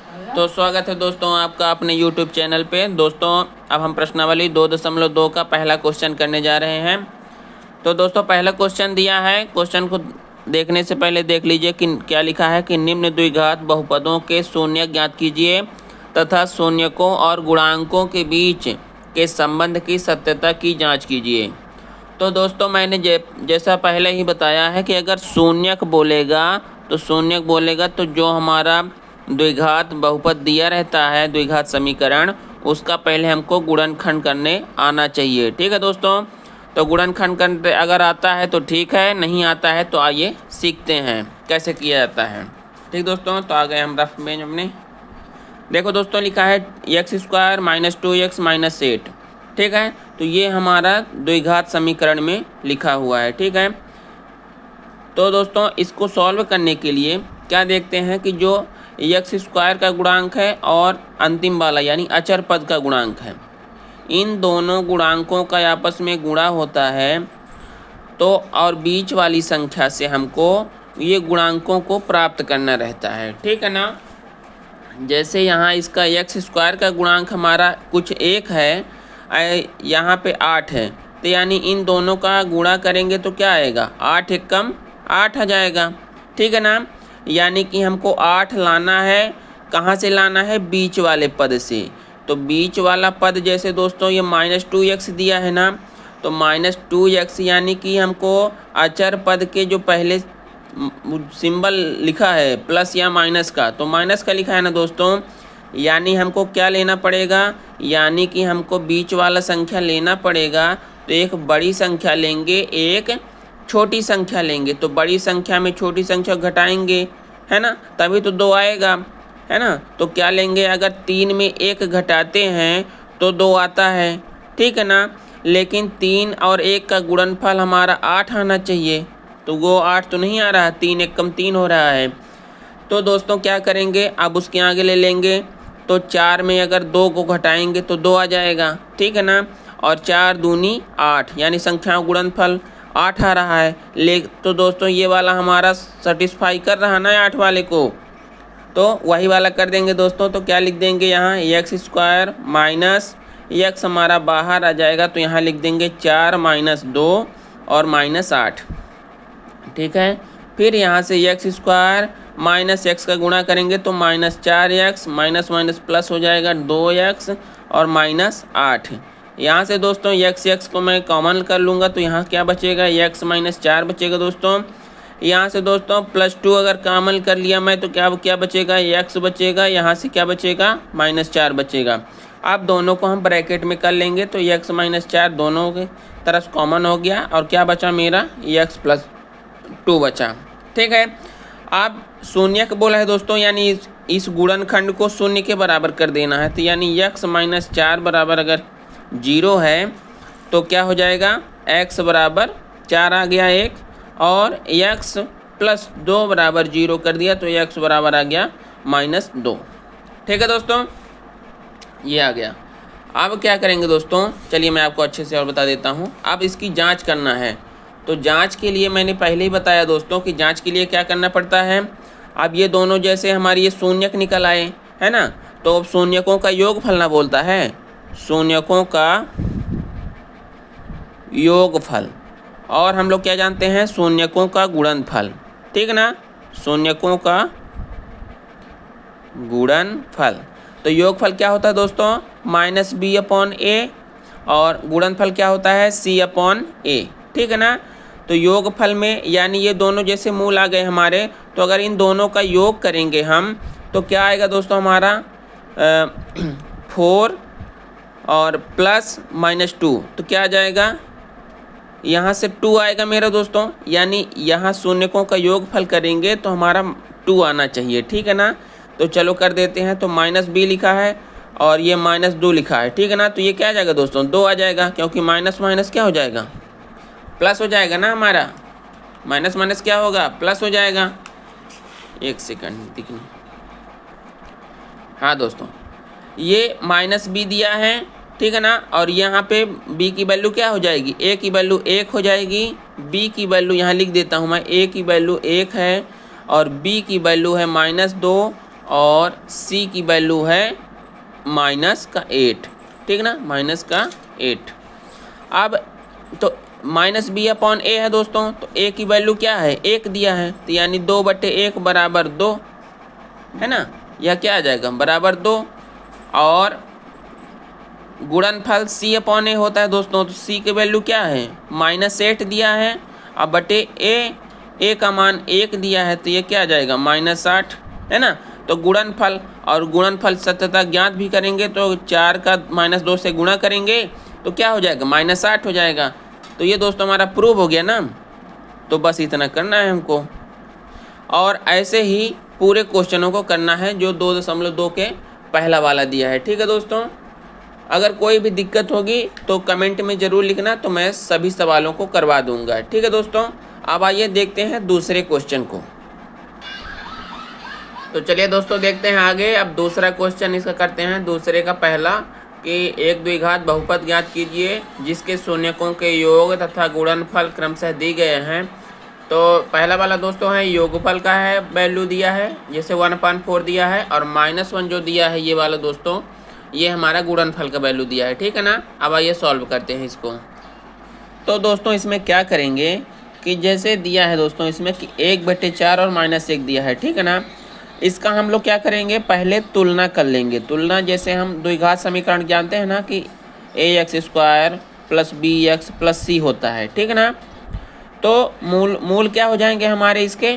तो स्वागत है दोस्तों आपका अपने YouTube चैनल पे। दोस्तों अब हम प्रश्नावली 2.2 का पहला क्वेश्चन करने जा रहे हैं। तो दोस्तों पहला क्वेश्चन दिया है, क्वेश्चन को देखने से पहले देख लीजिए कि क्या लिखा है कि निम्न द्विघात बहुपदों के शून्यक ज्ञात कीजिए तथा शून्यकों और गुणांकों के बीच के संबंध की सत्यता की जाँच कीजिए। तो दोस्तों मैंने जैसा पहले ही बताया है कि अगर शून्यक बोलेगा तो जो हमारा द्विघात बहुपद दिया रहता है, द्विघात समीकरण, उसका पहले हमको गुणनखंड करने आना चाहिए। ठीक है दोस्तों, तो गुणनखंड करते अगर आता है तो ठीक है, नहीं आता है तो आइए सीखते हैं कैसे किया जाता है। ठीक दोस्तों, तो आ गए हम रफ में अपने। देखो दोस्तों लिखा है x² - 2x - 8। ठीक है, तो ये हमारा द्विघात समीकरण में लिखा हुआ है। ठीक है, तो दोस्तों इसको सॉल्व करने के लिए क्या देखते हैं कि जो x² का गुणांक है और अंतिम वाला यानी अचर पद का गुणांक है, इन दोनों गुणांकों का आपस में गुणा होता है। तो और बीच वाली संख्या से हमको ये गुणांकों को प्राप्त करना रहता है। ठीक है ना, जैसे यहाँ इसका x² का गुणांक हमारा कुछ 1 है, यहाँ पे 8 है, तो यानी इन दोनों का गुणा करेंगे तो क्या आएगा, 8 एकम 8 आ जाएगा। ठीक है ना, यानी कि हमको 8 लाना है, कहाँ से लाना है, बीच वाले पद से। तो बीच वाला पद जैसे दोस्तों ये -2x दिया है ना, तो -2x यानी कि हमको अचर पद के जो पहले सिंबल लिखा है प्लस या माइनस का, तो माइनस का लिखा है ना दोस्तों, यानी हमको क्या लेना पड़ेगा, यानी कि हमको बीच वाला संख्या लेना पड़ेगा। तो एक बड़ी संख्या लेंगे, एक छोटी संख्या लेंगे, तो बड़ी संख्या में छोटी संख्या घटाएंगे, है ना, तभी तो 2 आएगा, है ना। तो क्या लेंगे, अगर 3 में 1 घटाते हैं तो 2 आता है। ठीक है ना, लेकिन 3 और 1 का गुणनफल हमारा 8 आना चाहिए, तो वो 8 तो नहीं आ रहा, 3 एकम 3 हो रहा है। तो दोस्तों क्या करेंगे, अब उसके आगे ले लेंगे, तो 4 में अगर 2 को घटाएंगे तो 2 आ जाएगा। ठीक है ना, और 4 दूनी 8 यानी संख्याओं गुणनफल 8 आ रहा है। तो दोस्तों ये वाला हमारा सेटिस्फाई कर रहा ना 8 वाले को, तो वही वाला कर देंगे दोस्तों। तो क्या लिख देंगे यहाँ, x² माइनस x हमारा बाहर आ जाएगा, तो यहाँ लिख देंगे 4 - 2 और -8। ठीक है, फिर यहाँ से x² माइनस x का गुणा करेंगे तो -4x, माइनस माइनस प्लस हो जाएगा 2x और -8। यहाँ से दोस्तों x को मैं कॉमन कर लूँगा, तो यहाँ क्या बचेगा, x - 4 बचेगा दोस्तों। यहाँ से दोस्तों +2 अगर कॉमन कर लिया मैं, तो क्या बचेगा, x बचेगा, यहाँ से क्या बचेगा, -4 बचेगा। अब दोनों को हम ब्रैकेट में कर लेंगे, तो x - 4 दोनों की तरफ कॉमन हो गया, और क्या बचा मेरा, x + 2 बचा। ठीक है, अब शून्यक बोला है दोस्तों, यानी इस गुणनखंड को शून्य के बराबर कर देना है। तो यानी x - 4 बराबर अगर 0 है तो क्या हो जाएगा, x बराबर 4 आ गया 1, और x + 2 बराबर 0 कर दिया, तो x बराबर आ गया -2। ठीक है दोस्तों, ये आ गया। अब क्या करेंगे दोस्तों, चलिए मैं आपको अच्छे से और बता देता हूँ। अब इसकी जांच करना है, तो जांच के लिए मैंने पहले ही बताया दोस्तों कि जांच के लिए क्या करना पड़ता है। अब ये दोनों जैसे हमारी ये शून्यक निकल आए, है ना, तो अब शून्यकों का योगफल ना बोलता है, शून्यकों का योगफल, और हम लोग क्या जानते हैं, शून्यकों का गुणनफल। ठीक ना, शून्यकों का गुणनफल। तो योगफल क्या होता है दोस्तों, -b/a, और गुणनफल क्या होता है, c/a। ठीक है ना, तो योगफल में यानी ये दोनों जैसे मूल आ गए हमारे, तो अगर इन दोनों का योग करेंगे हम तो क्या आएगा दोस्तों हमारा 4 और प्लस -2, तो क्या आ जाएगा, यहाँ से 2 आएगा मेरा दोस्तों, यानी यहाँ शून्यकों का योगफल करेंगे तो हमारा 2 आना चाहिए। ठीक है ना, तो चलो कर देते हैं। तो -b लिखा है और ये -2 लिखा है। ठीक है ना, तो ये क्या आ जाएगा दोस्तों, 2 आ जाएगा, क्योंकि माइनस माइनस क्या हो जाएगा, प्लस हो जाएगा ना, हमारा माइनस माइनस क्या होगा, प्लस हो जाएगा। एक सेकंड दिखने, हाँ दोस्तों ये -b दिया है, ठीक है ना, और यहाँ पे b की वैल्यू क्या हो जाएगी, a की वैल्यू 1 हो जाएगी, b की वैल्यू यहाँ लिख देता हूँ मैं, a की वैल्यू 1 है और b की वैल्यू है -2 और सी की वैल्यू है -8, ठीक ना, -8। अब तो -b/a है दोस्तों, तो a की वैल्यू क्या है, 1 दिया है, तो यानी 2/1 बराबर 2 है ना, यह क्या आ जाएगा बराबर 2। और गुणनफल c/a होता है दोस्तों, तो c की वैल्यू क्या है -8 दिया है, अब बटे a का मान 1 दिया है, तो ये क्या आ जाएगा -8 है ना। तो गुणनफल और गुणनफल सत्यता ज्ञात भी करेंगे, तो 4 का -2 से गुणा करेंगे तो क्या हो जाएगा -8 हो जाएगा। तो ये दोस्तों हमारा प्रूव हो गया ना। तो बस इतना करना है हमको, और ऐसे ही पूरे क्वेश्चनों को करना है जो 2.2 के पहला वाला दिया है, ठीक है दोस्तों। अगर कोई भी दिक्कत होगी तो कमेंट में ज़रूर लिखना, तो मैं सभी सवालों को करवा दूंगा, ठीक है दोस्तों। अब आइए देखते हैं दूसरे क्वेश्चन को। तो चलिए दोस्तों देखते हैं आगे। अब दूसरा क्वेश्चन इसका करते हैं, दूसरे का पहला कि 1 द्विघात बहुपद ज्ञात कीजिए जिसके शून्यकों के योग तथा गुणनफल क्रमशः दी गए हैं। तो पहला वाला दोस्तों है योगफल का है, वैल्यू दिया है जैसे 1/4 दिया है, और -1 जो दिया है ये वाला दोस्तों, ये हमारा गुणनफल का वैल्यू दिया है, ठीक है ना। अब आइए सॉल्व करते हैं इसको। तो दोस्तों इसमें क्या करेंगे कि जैसे दिया है दोस्तों इसमें कि 1/4 और -1 दिया है, ठीक है ना। इसका हम लोग क्या करेंगे, पहले तुलना कर लेंगे। तुलना जैसे हम द्विघात समीकरण जानते हैं ना कि ax² + bx + c होता है, ठीक है ना। तो मूल क्या हो जाएंगे हमारे इसके,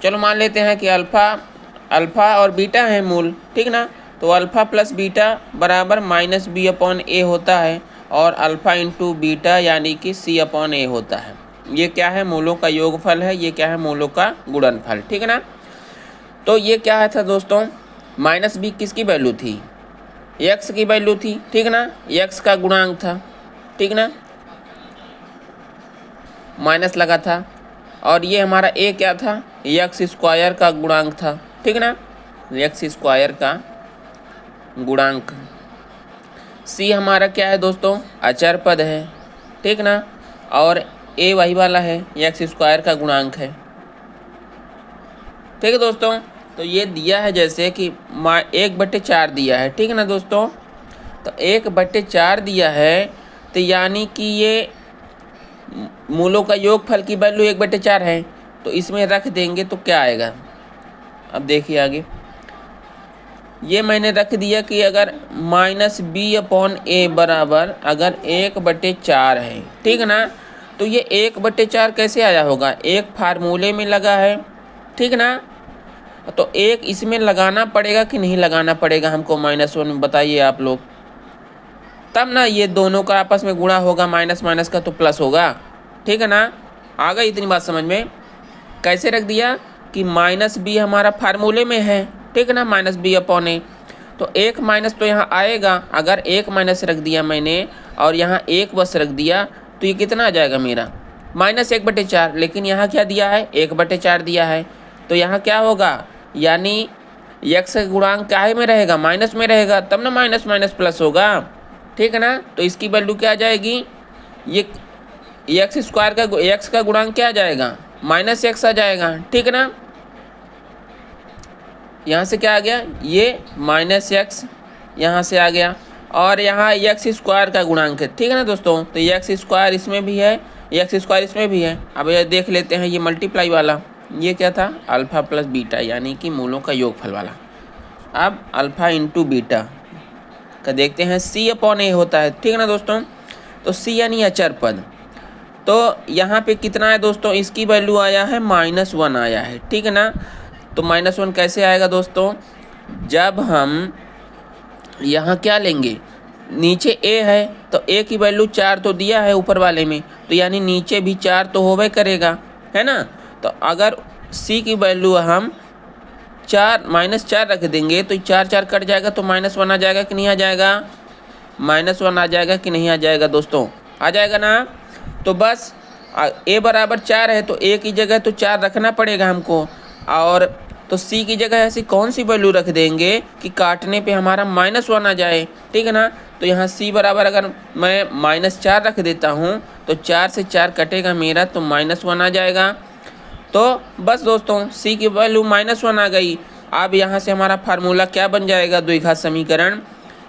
चलो मान लेते हैं कि अल्फ़ा और बीटा है मूल, ठीक ना। तो अल्फ़ा + बीटा बराबर -b/a होता है, और अल्फ़ा × बीटा यानी कि c/a होता है। ये क्या है, मूलों का योगफल है, ये क्या है, मूलों का गुणनफल, ठीक है ना। तो ये क्या था दोस्तों, -b किसकी वैल्यू थी, x की वैल्यू थी, ठीक ना, x का गुणांक था, ठीक ना, माइनस लगा था। और ये हमारा a क्या था, x² का गुणांक था, ठीक ना, x² का गुणांक। c हमारा क्या है दोस्तों, अचर पद है, ठीक ना, और a वही वाला है, x² का गुणांक है, ठीक है दोस्तों। तो ये दिया है जैसे कि 1/4 दिया है, ठीक है ना दोस्तों। तो 1/4 दिया है, तो यानी कि ये मूलों का योगफल की वैल्यू 1/4 है, तो इसमें रख देंगे तो क्या आएगा। अब देखिए आगे, ये मैंने रख दिया कि अगर -b/a बराबर अगर 1/4 है, ठीक है ना, तो ये 1/4 कैसे आया होगा, एक फार्मूले में लगा है, ठीक ना। तो एक इसमें लगाना पड़ेगा कि नहीं लगाना पड़ेगा हमको, -1 बताइए आप लोग, तब ना ये दोनों का आपस में गुणा होगा, माइनस का तो प्लस होगा, ठीक है ना। आ गई इतनी बात समझ में। कैसे रख दिया कि -b हमारा फार्मूले में है, ठीक है ना, -b/a। तो एक माइनस तो यहाँ आएगा, अगर एक माइनस रख दिया मैंने और यहाँ एक बस रख दिया तो ये कितना आ जाएगा मेरा -1/4। लेकिन यहाँ क्या दिया है, 1/4 दिया है, तो यहाँ क्या होगा, यानी x का गुणांक क्या में रहेगा, माइनस में रहेगा, तब ना माइनस प्लस होगा, ठीक है ना। तो इसकी वैल्यू क्या आ जाएगी, ये x का गुणांक क्या आ जाएगा, -x आ जाएगा, ठीक है ना। यहाँ से क्या आ गया, ये -x यहाँ से आ गया, और यहाँ x² का गुणांक है, ठीक है ना दोस्तों। तो x² इसमें भी है, x² इसमें भी है। अब ये देख लेते हैं, ये मल्टीप्लाई वाला ये क्या था, अल्फ़ा + बीटा यानी कि मूलों का योगफल वाला। अब अल्फ़ा × बीटा का देखते हैं, c/a होता है, ठीक है ना दोस्तों। तो c यानी अचर पद। तो यहाँ पे कितना है दोस्तों, इसकी वैल्यू आया है -1 आया है, ठीक है ना। तो -1 कैसे आएगा दोस्तों, जब हम यहाँ क्या लेंगे, नीचे a है तो a की वैल्यू 4 तो दिया है ऊपर वाले में, तो यानी नीचे भी 4 तो होवे करेगा, है ना। तो अगर c की वैल्यू हम -4 रख देंगे तो 4 कट जाएगा, तो -1 आ जाएगा कि नहीं आ जाएगा, -1 आ जाएगा कि नहीं आ जाएगा दोस्तों, आ जाएगा ना। तो बस a बराबर 4 है तो a की जगह तो 4 रखना पड़ेगा हमको, और तो c की जगह ऐसी कौन सी वैल्यू रख देंगे कि काटने पे हमारा -1 आ जाए, ठीक है ना। तो यहाँ c बराबर अगर मैं -4 रख देता हूँ तो 4 से 4 कटेगा मेरा, तो -1 आ जाएगा। तो बस दोस्तों c की वैल्यू -1 आ गई। अब यहाँ से हमारा फार्मूला क्या बन जाएगा द्विघात समीकरण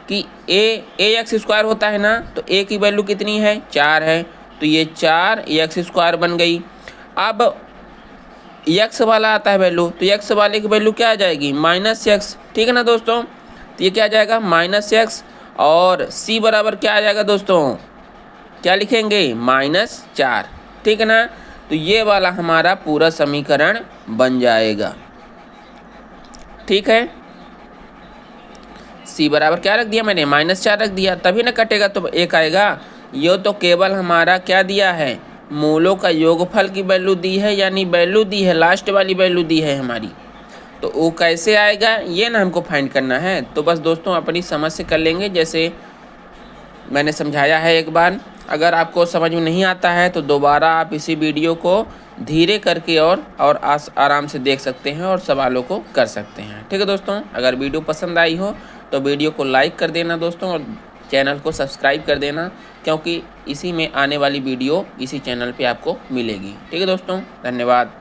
कि ए एक्स स्क्वायर होता है ना, तो ए की वैल्यू कितनी है 4 है, तो ये 4 एक्स स्क्वायर बन गई। अब एक्स वाला आता है वैल्यू, तो एक्स वाले की वैल्यू क्या आ जाएगी -x, ठीक है ना दोस्तों। तो ये क्या आ जाएगा -x, और c बराबर क्या आ जाएगा दोस्तों, क्या लिखेंगे -4, ठीक है ना। तो ये वाला हमारा पूरा समीकरण बन जाएगा, ठीक है। c बराबर क्या रख दिया मैंने -4 रख दिया, तभी ना कटेगा तो 1 आएगा। ये तो केवल हमारा क्या दिया है, मूलों का योगफल की वैल्यू दी है, यानी वैल्यू दी है, लास्ट वाली वैल्यू दी है हमारी। तो वो कैसे आएगा ये ना हमको फाइंड करना है। तो बस दोस्तों अपनी समझ से कर लेंगे, जैसे मैंने समझाया है एक बार। अगर आपको समझ में नहीं आता है तो दोबारा आप इसी वीडियो को धीरे करके और आराम से देख सकते हैं और सवालों को कर सकते हैं, ठीक है दोस्तों। अगर वीडियो पसंद आई हो तो वीडियो को लाइक कर देना दोस्तों, और चैनल को सब्सक्राइब कर देना, क्योंकि इसी में आने वाली वीडियो इसी चैनल पे आपको मिलेगी, ठीक है दोस्तों। धन्यवाद।